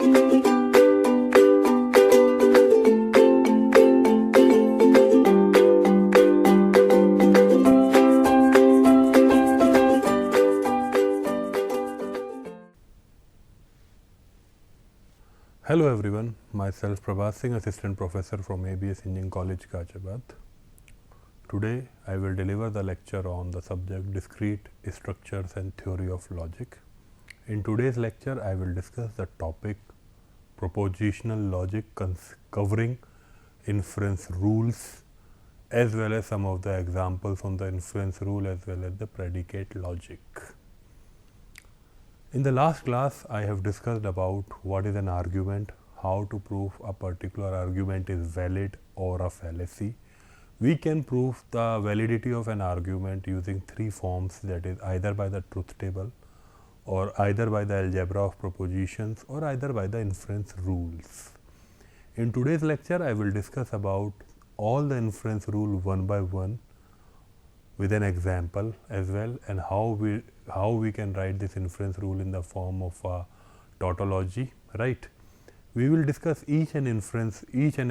Hello everyone, myself Prabhat Singh, Assistant Professor from ABS Engineering College, Ghaziabad. Today I will deliver the lecture on the subject Discrete Structures and Theory of Logic. In today's lecture I will discuss the topic Propositional Logic covering inference rules as well as some of the examples on the inference rule as well as the predicate logic. In the last class, I have discussed about what is an argument, how to prove a particular argument is valid or a fallacy. We can prove the validity of an argument using three forms, that is either by the truth table or either by the algebra of propositions or either by the inference rules. In today's lecture, I will discuss about all the inference rule one by one with an example as well, and how we can write this inference rule in the form of a tautology, right. We will discuss each and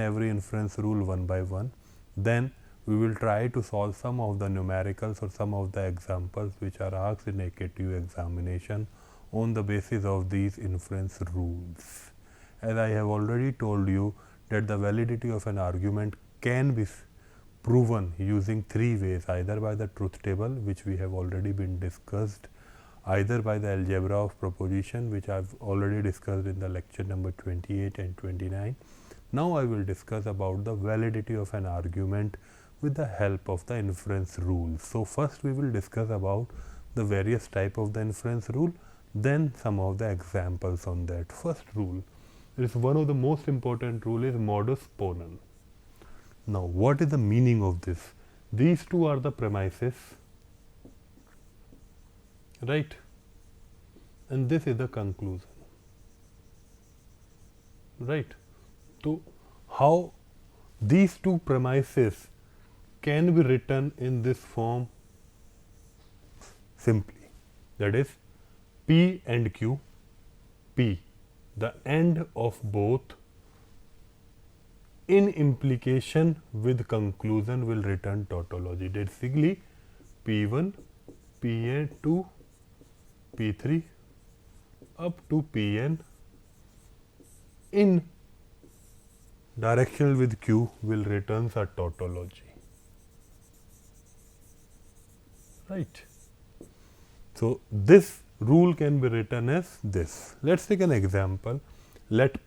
every inference rule one by one. Then we will try to solve some of the numericals or some of the examples which are asked in AKTU examination on the basis of these inference rules. As I have already told you that the validity of an argument can be proven using three ways, either by the truth table, which we have already been discussed, either by the algebra of proposition, which I have already discussed in the lecture number 28 and 29. Now I will discuss about the validity of an argument with the help of the inference rules. So first we will discuss about the various type of the inference rule, then some of the examples on that. First rule is one of the most important rule is modus ponens. Now, what is the meaning of this? These two are the premises, right, and this is the conclusion, right. So, how these two premises can be written in this form? Simply, that is P and Q, P, the end of both, in implication with conclusion will return tautology. Basically, P1, Pn2, P3 up to Pn in directional with Q will return a tautology, right. So this rule can be written as this. Let's take an example. Let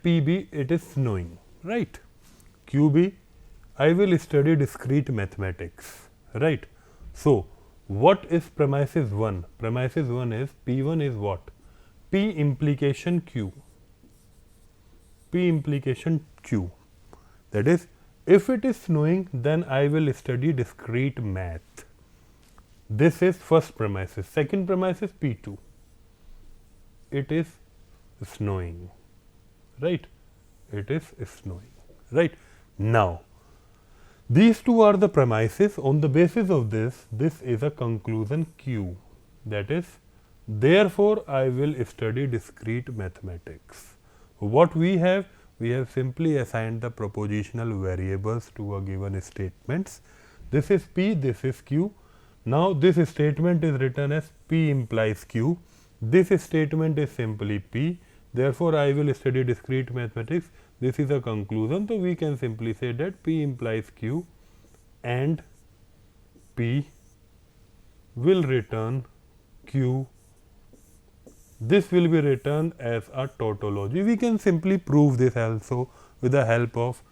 P be, it is snowing, right. QB, I will study discrete mathematics, right. So what is premises 1? Premises 1 is P1 is what? P implication Q. P implication Q. That is, if it is snowing, then I will study discrete math. This is first premises. Second premises P2. It is snowing, right. It is snowing, right. Now, these two are the premises. On the basis of this, this is a conclusion Q. That is, therefore, I will study discrete mathematics. What we have simply assigned the propositional variables to a given statements. This is P, this is Q. Now, this statement is written as P implies Q. This statement is simply P. Therefore, I will study discrete mathematics. This is a conclusion. So, we can simply say that P implies Q and P will return Q. This will be written as a tautology. We can simply prove this also with the help of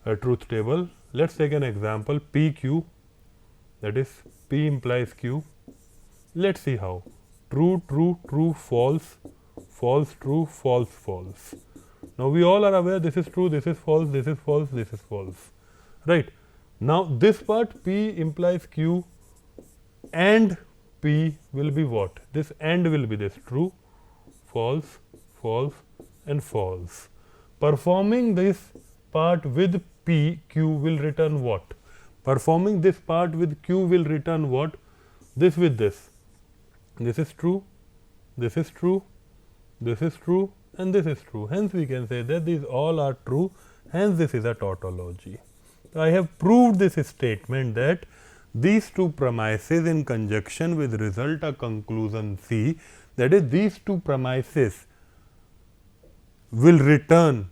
a truth table. Let us take an example PQ, that is P implies Q. Let us see how. True, true, true, false, false, true, false, false. Now, we all are aware this is true, this is false, this is false, this is false, right. Now, this part P implies Q and P will be what? This and will be this true, false, false and false. Performing this part with P, Q will return what? Performing this part with Q will return what? This with this. This is true, this is true, this is true and this is true. Hence we can say that these all are true, hence this is a tautology. So, I have proved this statement that these two premises in conjunction with result a conclusion C, that is these two premises will return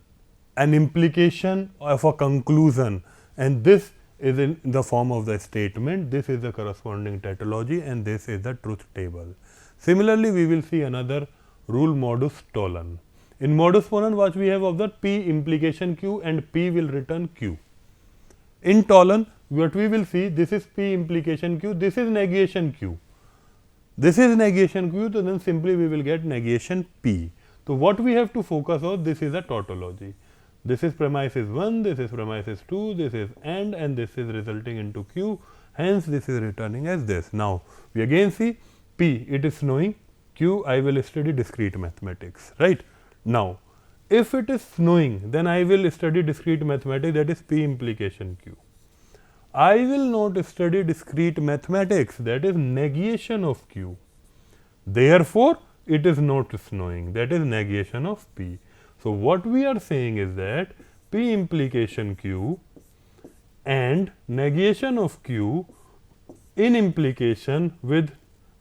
an implication of a conclusion, and this is in the form of the statement. This is the corresponding tautology and this is the truth table. Similarly, we will see another rule, modus tollens. In modus tollens, what we have observed, P implication Q and P will return Q. In tollens, what we will see, this is P implication Q, this is negation Q. This is negation Q, so then simply we will get negation P. So, what we have to focus on, this is a tautology. This is premises 1, this is premises 2, this is and this is resulting into Q, hence this is returning as this. Now, we again see P, it is snowing, Q, I will study discrete mathematics, right. Now, if it is snowing, then I will study discrete mathematics, that is P implication Q. I will not study discrete mathematics, that is negation of Q. Therefore, it is not snowing, that is negation of P. So, what we are saying is that P implication Q and negation of Q in implication with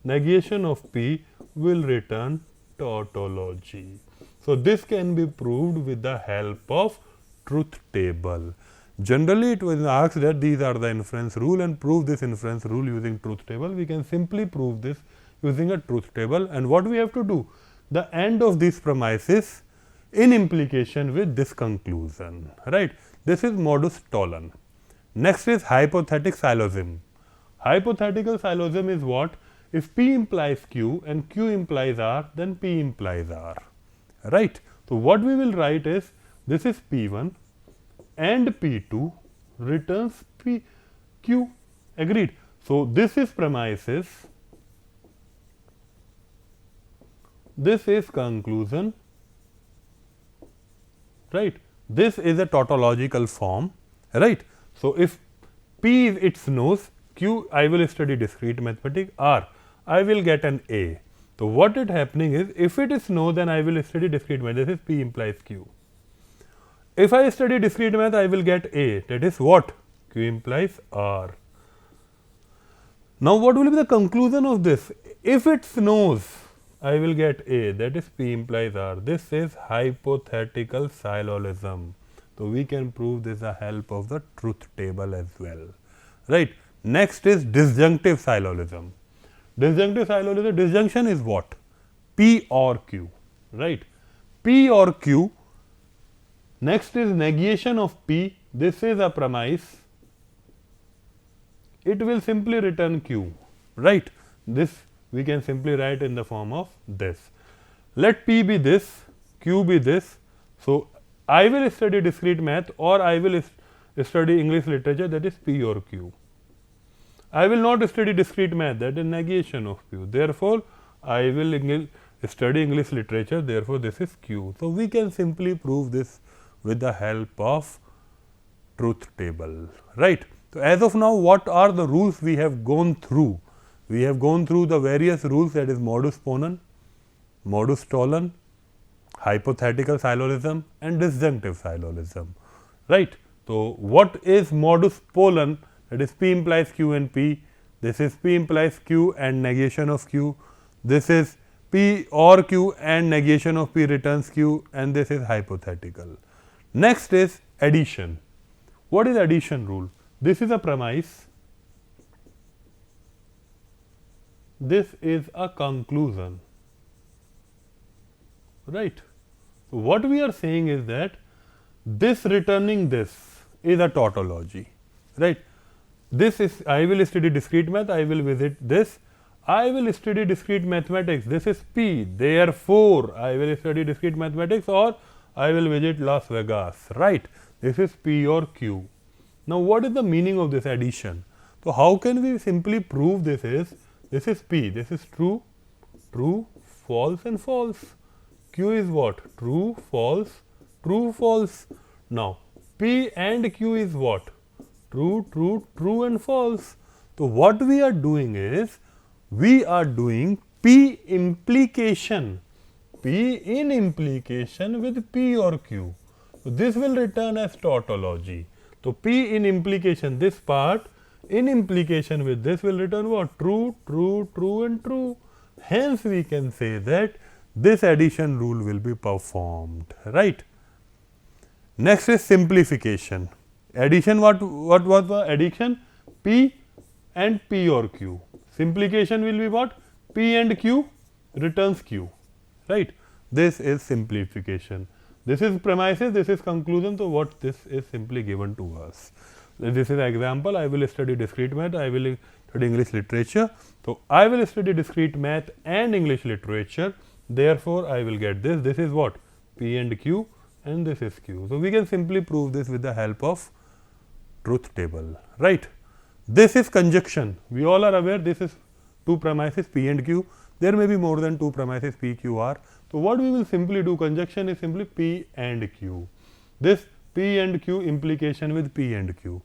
negation of P will return tautology. So, this can be proved with the help of truth table. Generally, it was asked that these are the inference rule and prove this inference rule using truth table. We can simply prove this using a truth table, and what we have to do? The end of these premises in implication with this conclusion, right. This is modus tollens. Next is hypothetic syllogism. Hypothetical syllogism is what? If P implies Q and Q implies R, then P implies R, right. So, what we will write is, this is P1 and P2 returns PQ, agreed. So, this is premises, this is conclusion, right. This is a tautological form, right. So, if P is its nose, Q I will study discrete mathematics, R I will get an A. So, what is happening is, if it is no, then I will study discrete math, this is P implies Q. If I study discrete math, I will get A, that is what? Q implies R. Now, what will be the conclusion of this? If it snows, I will get A, that is P implies R. This is hypothetical syllogism. So, we can prove this with the help of the truth table as well, right. Next is disjunctive syllogism. Disjunctive syllogism, disjunction is what? P or Q, right. P or Q. Next is negation of P. This is a premise. It will simply return Q, right. This we can simply write in the form of this. Let P be this, Q be this. So, I will study discrete math or I will study English literature, that is P or Q. I will not study discrete math, that is negation of Q. Therefore, I will study English literature, therefore, this is Q. So, we can simply prove this with the help of truth table, right. So, as of now, what are the rules we have gone through? We have gone through the various rules, that is modus ponens, modus tollens, hypothetical syllogism and disjunctive syllogism, right. So, what is modus ponens? That is P implies Q and P, this is P implies Q and negation of Q, this is P or Q and negation of P returns Q, and this is hypothetical. Next is addition. What is addition rule? This is a premise, this is a conclusion, right. So, what we are saying is that this returning this is a tautology, right. This is, I will study discrete math, I will visit this, I will study discrete mathematics, this is P, therefore, I will study discrete mathematics or I will visit Las Vegas, right. This is P or Q. Now, what is the meaning of this addition? So, how can we simply prove this is P, this is true, true, false and false. Q is what? True, false, true, false. Now, P and Q is what? True, true, true and false. So, what we are doing is, we are doing P implication P in implication with P or Q. So this will return as tautology. So P in implication, this part in implication with this will return what? True, true, true and true. Hence we can say that this addition rule will be performed, right? Next is simplification. Addition, what was the addition? P and P or Q. Simplification will be what? P and Q returns Q, right? This is simplification. This is premises, this is conclusion. So what this is simply given to us. This is example. I will study discrete math, I will study English literature. So I will study discrete math and English literature. Therefore I will get this. This is what? P and Q, and this is Q. So we can simply prove this with the help of truth table, right? This is conjunction. We all are aware this is two premises P and Q. There may be more than two premises P, Q, R. So what we will simply do, conjunction is simply P and Q. This P and Q implication with P and Q,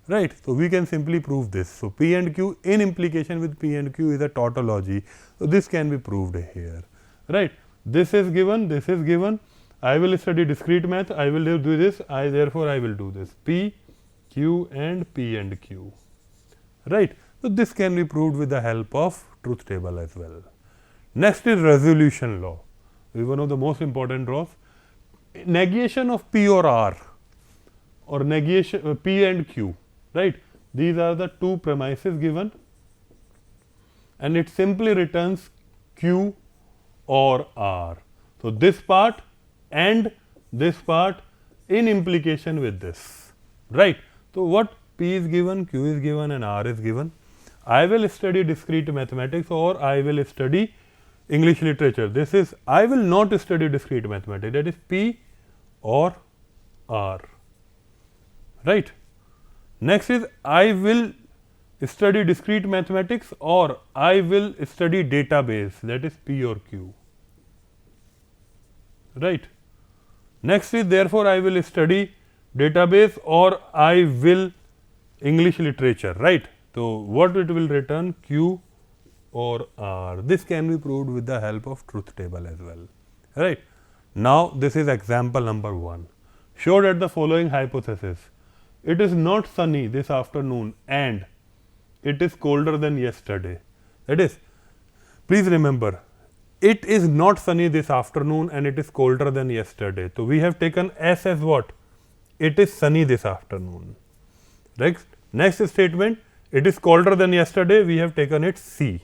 right? So we can simply prove this. So P and Q in implication with P and Q is a tautology. So this can be proved here, right? This is given, this is given. I will study discrete math, I will do this, therefore I will do this. P, Q and P and Q, right? So this can be proved with the help of truth table as well. Next is resolution law. This is one of the most important laws. Negation of P or R, or negation P and Q, right? These are the two premises given, and it simply returns Q or R. So this part and this part in implication with this, right? So what? P is given, Q is given and R is given. I will study discrete mathematics or I will study English literature. This is, I will not study discrete mathematics, that is P or R, right? Next is, I will study discrete mathematics or I will study database, that is P or Q, right? Next is, therefore I will study database or I will English literature, right? So what it will return? Q or R. This can be proved with the help of truth table as well, right? Now this is example number 1. Show that the following hypothesis: it is not sunny this afternoon and it is colder than yesterday. That is, please remember, it is not sunny this afternoon and it is colder than yesterday. So we have taken S as what? It is sunny this afternoon. Next statement, it is colder than yesterday, we have taken it C,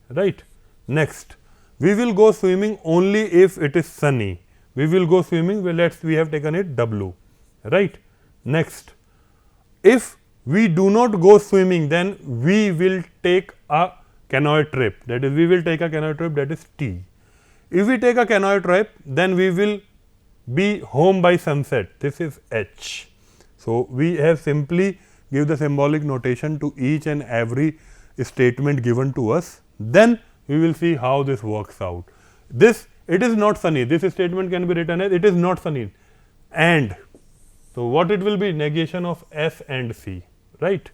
right? Next, we will go swimming only if it is sunny. We will go swimming, we have taken it W, right? Next, if we do not go swimming, then we will take a canoe trip, that is, we will take a canoe trip, that is T. If we take a canoe trip, then we will be home by sunset, this is H. So we have simply give the symbolic notation to each and every statement given to us. Then we will see how this works out. This, it is not sunny, this statement can be written as it is not sunny and, so what it will be? Negation of S and C, right?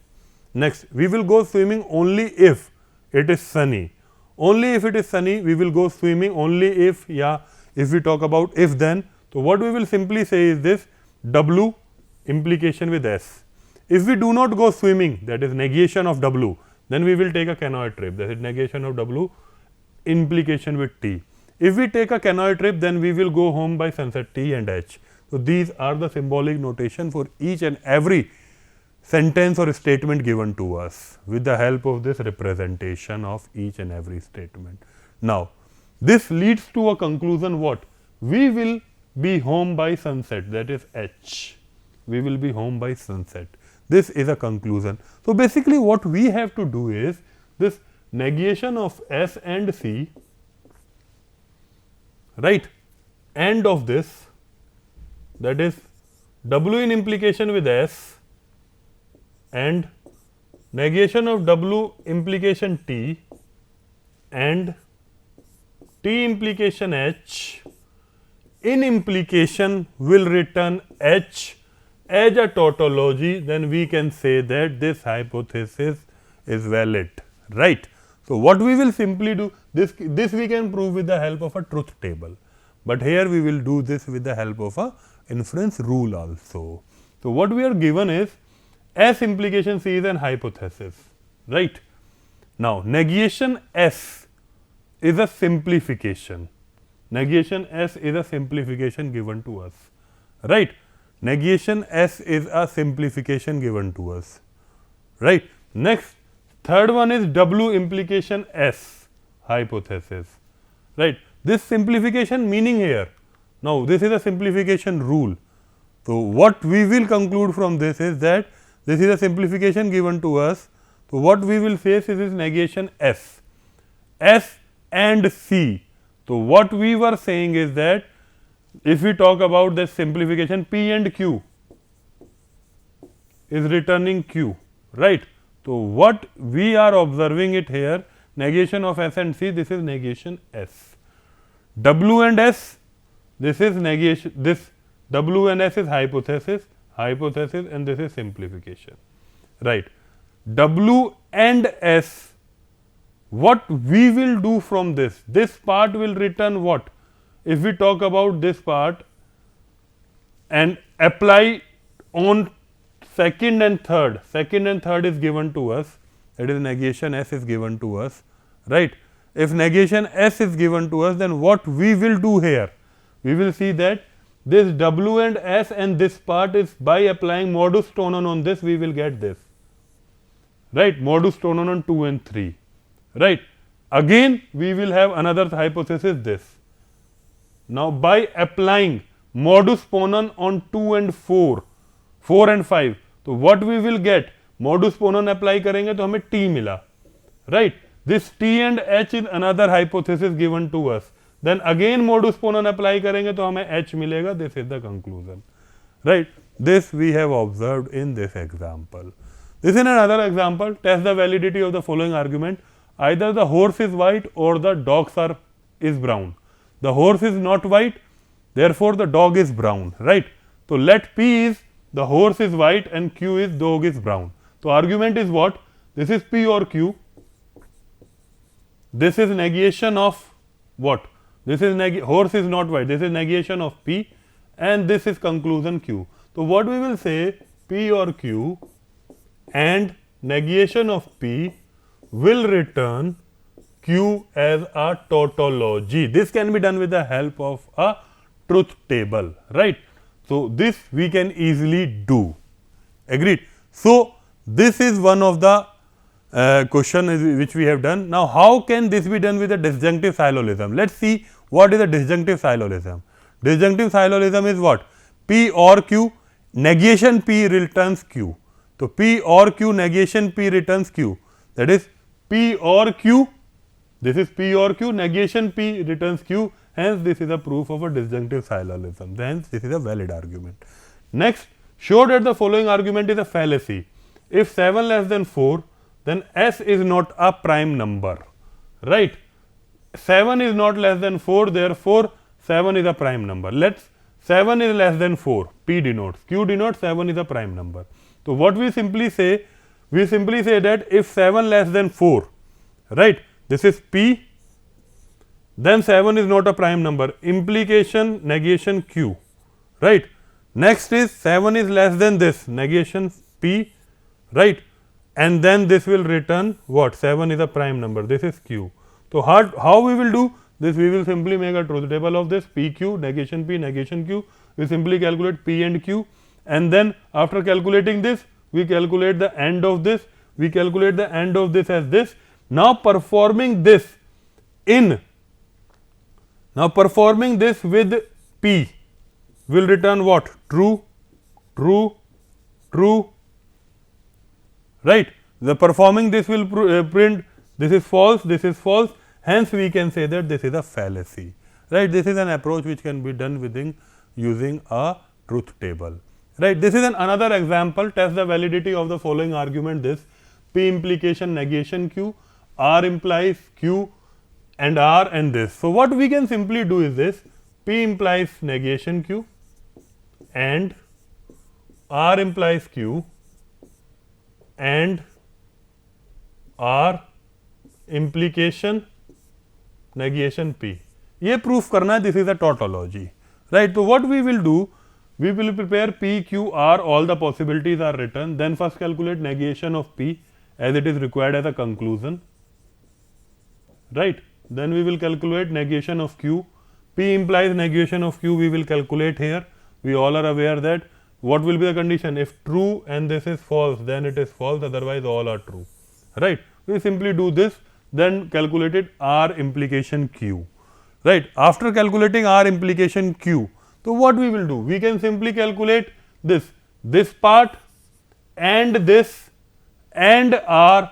Next, we will go swimming only if it is sunny. Only if it is sunny, we will go swimming. Only if, if we talk about if then, so what we will simply say is this: W implication with S. If we do not go swimming, that is negation of W, then we will take a canoe trip, that is negation of W implication with T. If we take a canoe trip, then we will go home by sunset, T and H. So these are the symbolic notation for each and every sentence or statement given to us with the help of this representation of each and every statement. Now this leads to a conclusion: what? We will be home by sunset, that is H. We will be home by sunset. This is a conclusion. So basically what we have to do is this negation of S and C, right, and of this, that is W in implication with S and negation of W implication T and T implication H in implication will return H as a tautology. Then we can say that this hypothesis is valid, right? So what we will simply do, this we can prove with the help of a truth table. but here we will do this with the help of a inference rule also. So what we are given is S implication C is an hypothesis, right? Now negation S is a simplification. Negation S is a simplification given to us, right? Negation S is a simplification given to us, right? Next, third one is W implication S hypothesis, right? This simplification meaning here, now this is a simplification rule. So what we will conclude from this is that this is a simplification given to us. So what we will say is negation S, S and C. So what we were saying is that if we talk about this simplification, P and Q is returning Q, right? So what we are observing it here, negation of S and C, this is negation S. W and S, this is negation, this W and S is hypothesis, hypothesis, and this is simplification, right? W and S, what we will do from this part will return what? If we talk about this part and apply on second and third is given to us, that is negation S is given to us, right? If negation S is given to us, then what we will do here? We will see that this W and S and this part is by applying modus tonon on this, we will get this, right? Modus tonon on 2 and 3, right? Again we will have another hypothesis, this. Now by applying modus ponens on 2 and 4, 4 and 5, तो what we will get? Modus ponens apply करेंगे तो हमें T मिला, right? This T and H is another hypothesis given to us. Then again modus ponens apply करेंगे तो हमें H मिलेगा. This is the conclusion, right? This we have observed in this example. This is another example. Test the validity of the following argument. Either the horse is white or the dog is brown. The horse is not white, therefore the dog is brown, right? So let P is the horse is white and Q is dog is brown. So argument is what? This is P or Q. This is negation of what? This is horse is not white. This is negation of P, and this is conclusion Q. So what we will say, P or Q and negation of P will return Q as a tautology. This can be done with the help of a truth table, right? So this we can easily do. Agreed? So this is one of the question which we have done. Now how can this be done with a disjunctive syllogism? Let's see what is a disjunctive syllogism. Disjunctive syllogism is what? P or Q, negation P returns Q. So P or Q, negation P returns Q. That is P or Q. This is P or Q, negation P returns Q, hence this is a proof of a disjunctive syllogism, hence this is a valid argument. Next, show that the following argument is a fallacy. If 7 less than 4, then S is not a prime number, right? 7 is not less than 4, therefore 7 is a prime number. Let's 7 is less than 4, P denotes, Q denotes 7 is a prime number. So what we simply say? We simply say that if 7 less than 4, right? This is P, then 7 is not a prime number, implication negation Q, right? Next is 7 is less than this, negation P, right? And then this will return what? 7 is a prime number, this is Q. So how we will do this? We will simply make a truth table of this, PQ, negation P, negation Q. We simply calculate P and Q, and then after calculating this, we calculate the end of this, we calculate the end of this as this. Now performing this with P will return what? True, true, true, right? The performing this will print this is false, hence we can say that this is a fallacy, right? This is an approach which can be done using a truth table, right? This is another example. Test the validity of the following argument. This P implication negation Q, R implies Q and R and this. So what we can simply do is this: P implies negation Q and R implies Q and R implication negation P. ये proof करना है this is a tautology, right. तो what we will do, we will prepare P, Q, R, all the possibilities are written, then first calculate negation of P as it is required as a conclusion, right. Then we will calculate negation of Q. P implies negation of Q, we will calculate here. We all are aware that what will be the condition, if true and this is false then it is false, otherwise all are true, right. We simply do this, then calculated R implication Q, right. After calculating R implication Q, so what we will do, we can simply calculate this part and this and R.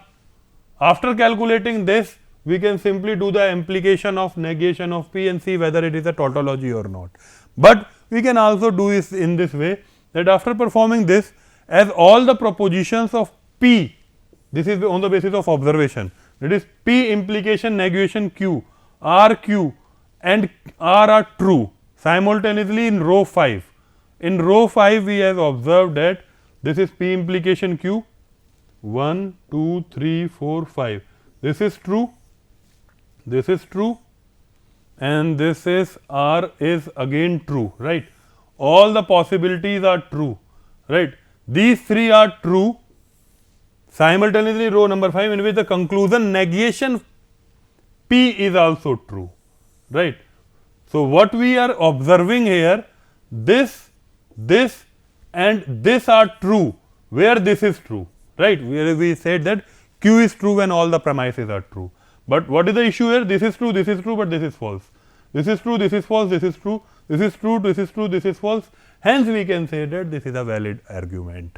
After calculating this, we can simply do the implication of negation of P and see whether it is a tautology or not. But we can also do it in this way, that after performing this, as all the propositions of P, this is on the basis of observation, that is P implication negation Q, R Q and R are true simultaneously in row 5. In row 5 we have observed that this is P implication Q, 1, 2, 3, 4, 5. This is true, and this is R is again true, right. All the possibilities are true, right. These three are true simultaneously row number 5, in which the conclusion negation P is also true, right. So, what we are observing here, this and this are true where this is true, right. We said that Q is true when all the premises are true. But what is the issue here? This is true, but this is false. This is true, this is false, this is true, this is true, this is true, this is false. Hence, we can say that this is a valid argument,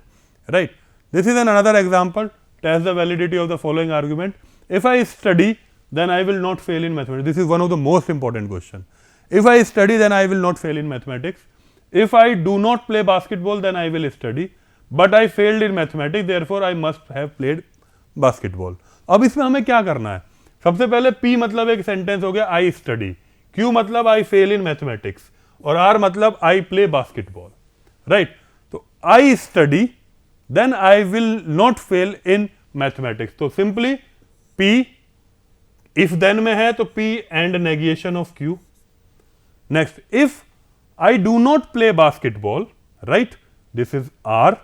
right. This is another example, test the validity of the following argument. If I study, then I will not fail in mathematics. This is one of the most important question. If I study, then I will not fail in mathematics. If I do not play basketball, then I will study. But I failed in mathematics, therefore I must have played basketball. अब इसमें हमें क्या करना है? सबसे पहले P मतलब एक सेंटेंस हो गया I study, Q मतलब I fail in mathematics और R मतलब I play basketball, right? तो I study, then I will not fail in mathematics. तो simply P if then में है तो P and negation of Q. Next, if I do not play basketball, right, this is R,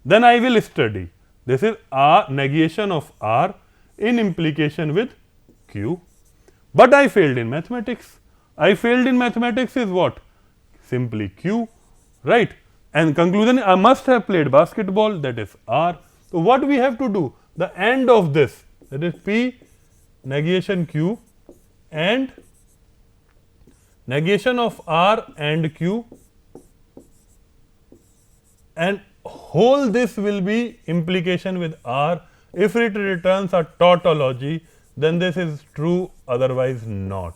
then I will study. This is R, negation of R in implication with Q. But I failed in mathematics. I failed in mathematics is what? Simply Q, right. And conclusion, I must have played basketball, that is R. So, what we have to do? The end of this, that is P negation Q and negation of R and Q, and whole this will be implication with R. If it returns a tautology, then this is true, otherwise not,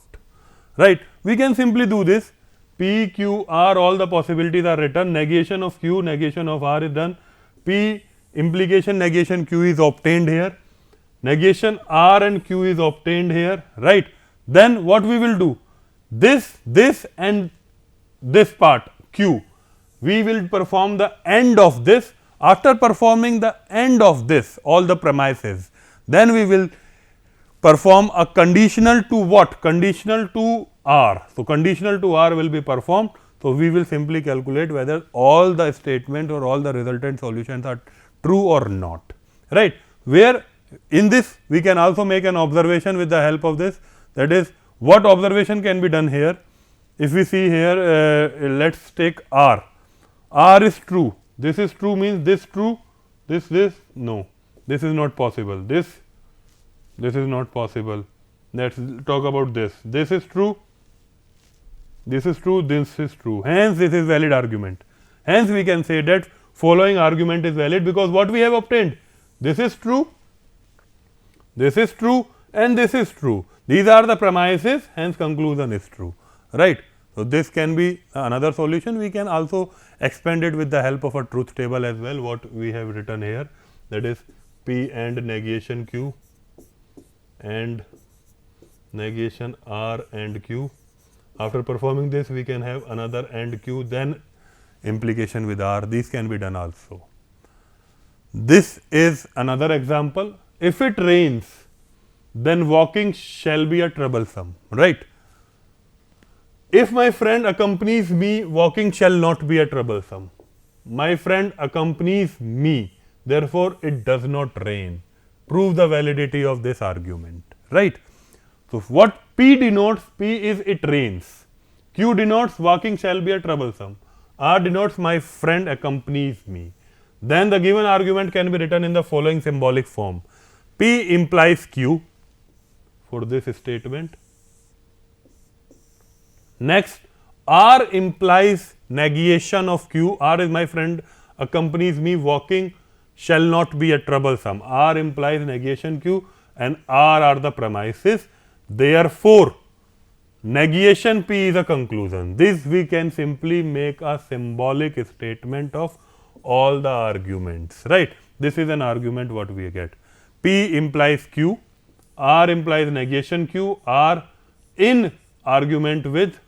right. We can simply do this, P, Q, R, all the possibilities are written, negation of Q, negation of R is done, P implication negation Q is obtained here, negation R and Q is obtained here, right. Then what we will do? This and this part Q, we will perform the end of this. After performing the end of this, all the premises, then we will perform a conditional to what? Conditional to R. So, conditional to R will be performed. So, we will simply calculate whether all the statements or all the resultant solutions are true or not, right. Where in this we can also make an observation with the help of this, that is, what observation can be done here? If we see here, let us take R. R is true. This is true means this true, this no, this is not possible. This is not possible. Let us talk about this. This is true. This is true. This is true. Hence, this is valid argument. Hence, we can say that following argument is valid because what we have obtained? This is true. This is true, and this is true. These are the premises, hence conclusion is true, right. So, this can be another solution. We can also expand it with the help of a truth table as well, what we have written here, that is P and negation Q and negation R and Q. After performing this, we can have another and Q, then implication with R. These can be done also. This is another example. If it rains, then walking shall be a troublesome, right. If my friend accompanies me, walking shall not be a troublesome. My friend accompanies me, therefore it does not rain. Prove the validity of this argument, right? So what P denotes, P is it rains. Q denotes walking shall be a troublesome. R denotes my friend accompanies me. Then the given argument can be written in the following symbolic form. P implies Q for this statement. Next, R implies negation of Q. R is my friend accompanies me, walking shall not be a troublesome. R implies negation Q and R are the premises. Therefore, negation P is a conclusion. This we can simply make a symbolic statement of all the arguments, right? This is an argument what we get. P implies Q, R implies negation Q, R in argument with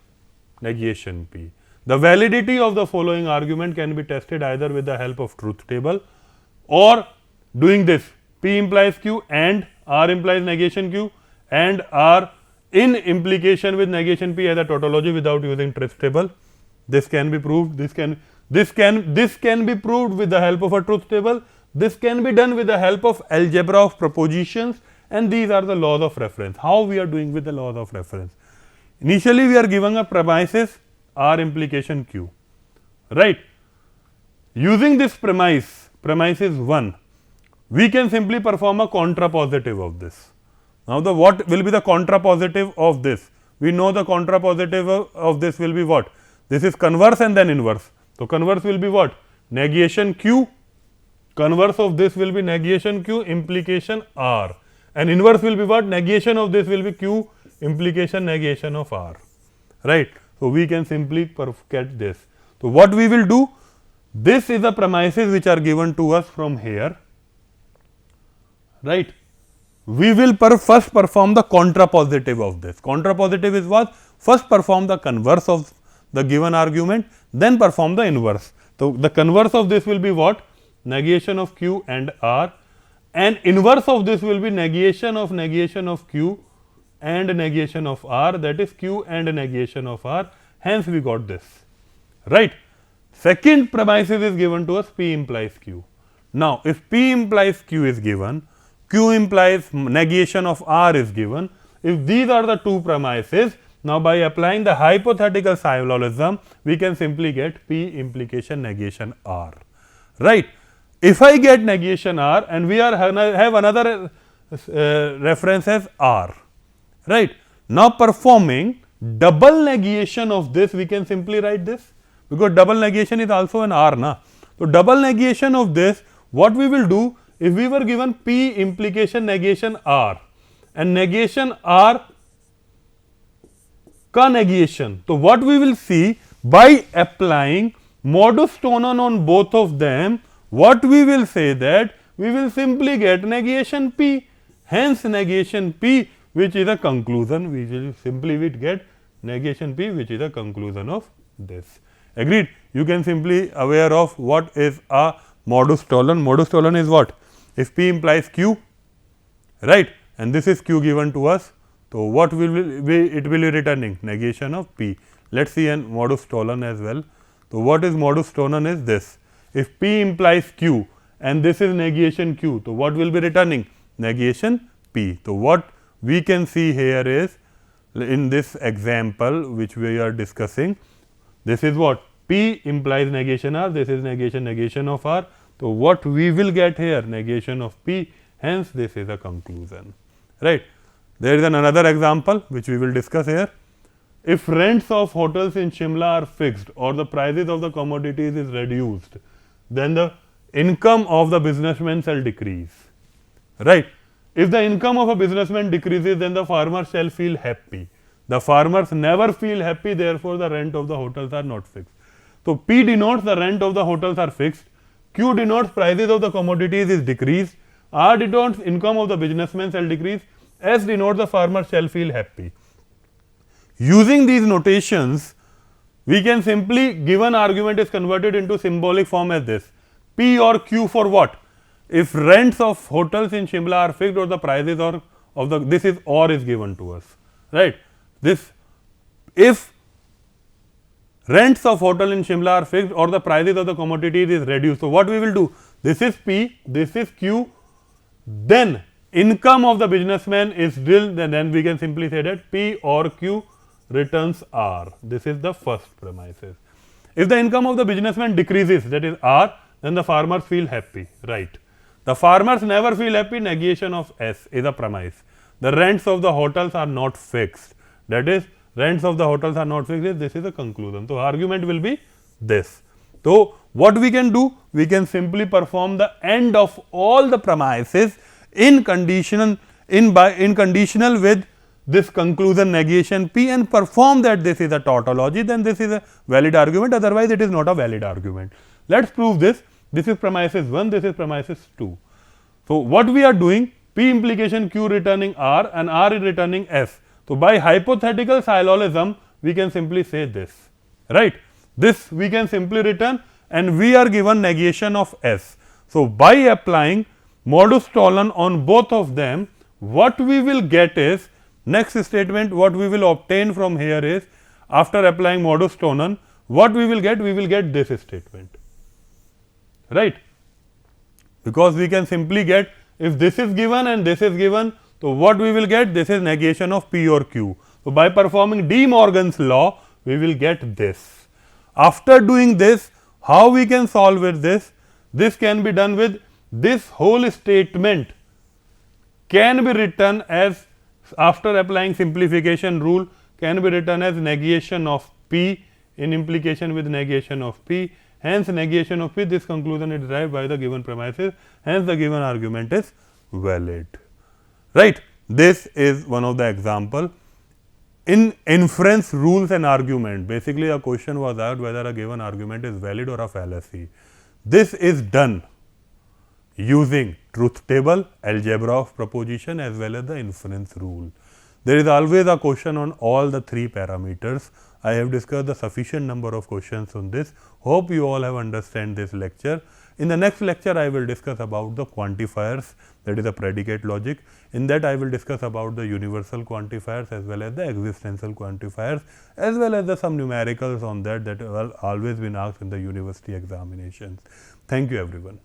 negation P. The validity of the following argument can be tested either with the help of truth table or doing this. P implies Q and R implies negation Q and R in implication with negation P as a tautology without using truth table. This can be proved. This can be proved with the help of a truth table. This can be done with the help of algebra of propositions, and these are the laws of reference. How we are doing with the laws of reference? Initially, we are given a premises R implication Q, right? Using this premises 1, we can simply perform a contrapositive of this. Now, what will be the contrapositive of this? We know the contrapositive of this will be what? This is converse and then inverse. So, converse will be what? Negation Q. Converse of this will be negation Q, implication R. And inverse will be what? Negation of this will be Q, implication negation of R, right? So, we can simply get this. So, what we will do? This is the premises which are given to us from here, right? We will first perform the contrapositive of this. Contrapositive is what? First perform the converse of the given argument, then perform the inverse. So, the converse of this will be what? Negation of Q and R, and inverse of this will be negation of Q and negation of R, that is Q and negation of R. Hence, we got this, right? Second premises is given to us, P implies Q. Now, if P implies Q is given, Q implies negation of R is given. If these are the two premises, now by applying the hypothetical syllogism, we can simply get P implication negation R, right? If I get negation R and we have another reference as R, right? Now, performing double negation of this, we can simply write this, because double negation is also an R, na? So, double negation of this, what we will do, if we were given P implication negation R and negation R ka negation, so what we will see, by applying modus tollens on both of them, what we will say that we will simply get negation P. Hence, negation P, which is a conclusion, we will simply get negation P, which is a conclusion of this. Agreed? You can simply aware of what is a modus tollens. Modus tollens is what? If P implies Q, right, and this is Q given to us, so what will it will be returning? Negation of P. Let us see an modus tollens as well. So, what is modus tollens is this. If P implies Q and this is negation Q, so what will be returning? Negation P. So, what we can see here is, in this example which we are discussing, this is what? P implies negation R, this is negation of R. So, what we will get here? Negation of P, hence this is a conclusion, right. There is another example which we will discuss here. If rents of hotels in Shimla are fixed or the prices of the commodities is reduced, then the income of the businessman shall decrease, right. If the income of a businessman decreases, then the farmer shall feel happy. The farmers never feel happy, therefore, the rent of the hotels are not fixed. So, P denotes the rent of the hotels are fixed, Q denotes prices of the commodities is decreased, R denotes income of the businessman shall decrease, S denotes the farmer shall feel happy. Using these notations, we can simply, given argument is converted into symbolic form as this. P or Q for what? If rents of hotels in Shimla are fixed or the prices of the, this is or is given to us, right. This, if rents of hotel in Shimla are fixed or the prices of the commodities is reduced. So, what we will do? This is P, this is Q, then income of the businessman is nil, then we can simply say that P or Q returns R. This is the first premises. If the income of the businessman decreases, that is R, then the farmers feel happy, right? The farmers never feel happy, negation of S is a premise. The rents of the hotels are not fixed, that is rents of the hotels are not fixed, this is a conclusion. So, argument will be this. So, what we can do? We can simply perform the end of all the premises in conditional with this conclusion negation P and perform that this is a tautology, then this is a valid argument, otherwise it is not a valid argument. Let us prove this. This is premises 1, this is premises 2. So, what we are doing? P implication Q returning R and R is returning S. So, by hypothetical syllogism, we can simply say this, right? This we can simply return and we are given negation of S. So, by applying modus tollens on both of them, what we will get is, next statement what we will obtain from here is, after applying modus tollens, what we will get? We will get this statement, right? Because we can simply get, if this is given and this is given, so what we will get? This is negation of P or Q. So, by performing De Morgan's law, we will get this. After doing this, how we can solve with this? This can be done with this whole statement can be written as, after applying simplification rule, can be written as negation of P in implication with negation of P. Hence, negation of P, this conclusion is derived by the given premises, hence the given argument is valid, right. This is one of the example. In inference rules and argument, basically a question was asked whether a given argument is valid or a fallacy. This is done using truth table, algebra of proposition as well as the inference rule. There is always a question on all the 3 parameters. I have discussed the sufficient number of questions on this. Hope you all have understand this lecture. In the next lecture, I will discuss about the quantifiers, that is the predicate logic. In that, I will discuss about the universal quantifiers as well as the existential quantifiers, as well as the some numericals on that have always been asked in the university examinations. Thank you everyone.